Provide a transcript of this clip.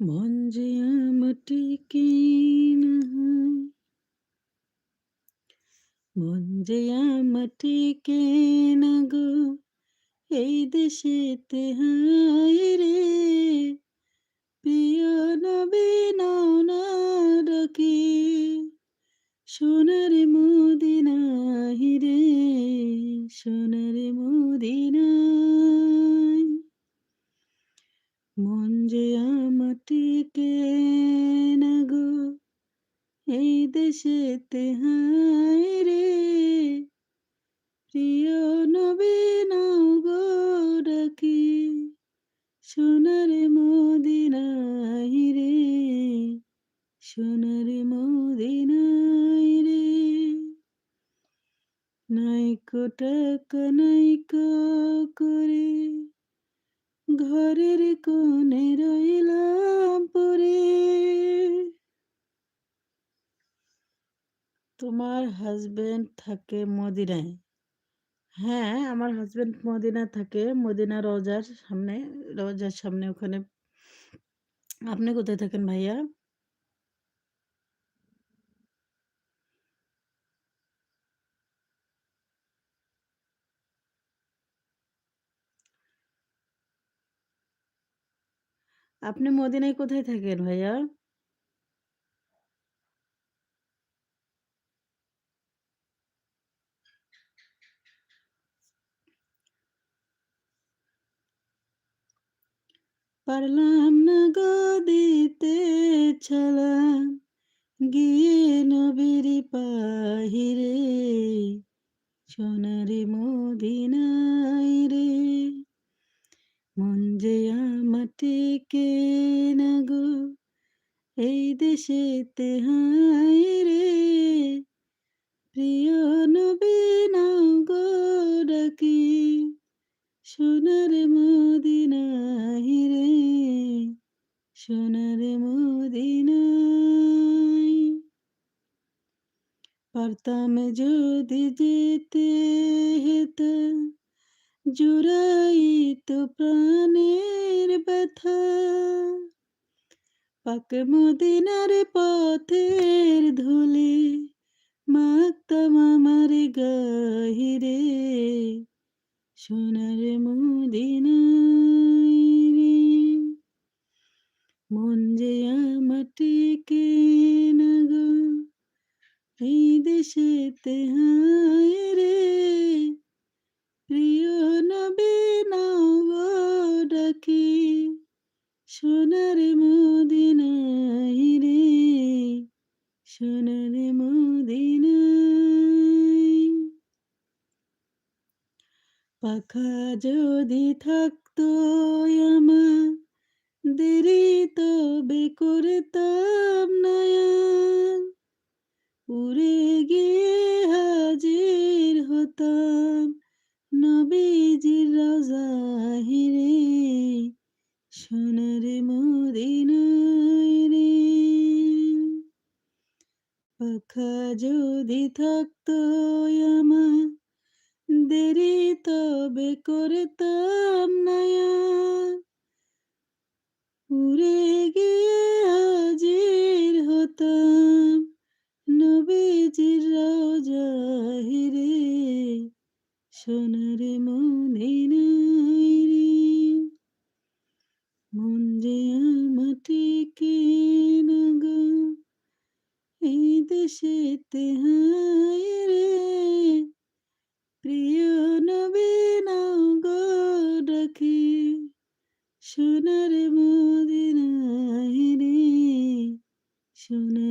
মন যে আমার টিকে না, মন যে আমার টিকে না গো, এই দেশেতে হায় রে। প্রিয় নবী নাও না ডাকি, সোনার মদিনায় রে, সোনার মদিনায়। মন যে আমার টিকে না গো, এই দেশেতে হায় রে। প্রিয় নবী নাও গো ডাকি, সোনার মদিনায় রে, সোনার মদিনায় রে। নাইকো টাকা নাইকো করে, ঘরের কোণে রইলাম পড়ে। তোমার হাজবেন্ড থাকে মদিনায়? হ্যাঁ, আমার হাসব্যান্ড মদিনা থাকে। মদিনা রওজার সামনে ওখানে। আপনি কোথায় থাকেন ভাইয়া? আপনি মদিনায় কোথায় থাকেন ভাইয়া? পারলাম না গো দিতে ছালাম, গিয়ে নবীর বাহিরে, সোনার মদিনায় রে। মন যে আমার টিকে না গো, এই দেশেতে হায় রে। প্রিয় নবী নাও গো ডাকি, সোনার মদিনায় রে, সোনার মদিনায়। পারতাম যদি যেতে হেতা, জুড়াইত প্রাণের ব্যথা। পাক মদিনার পথের ধুলি, মাখতাম আমার গায়ে রে, সোনার মদিনায় রে। মন যে আমার টিকে না গো, এই দেশেতে হায় রে। প্রিয় নবী নাও গো ডাকি, সোনার মদিনায় রে, সোনার মদিনায়। পাখা যদি থাকতো আমার, দেরি তবে করতাম না আর। উড়ে গিয়ে হাজির হতাম নবীজির রওজায় রে, সোনার মদিনায় রে। পাখা যদি থাকতো আমার, দেরি তবে করতাম না আর। উড়ে গিয়ে হাজির হতাম নবীজির রওজায় রে, সোনার মদিনায় রে। মন যে আমার টিকে না গো, এই দেশেতে হায় রে। প্রিয় নবী নাও গো ডাকি, সোনার মদিনায় রে, সোনার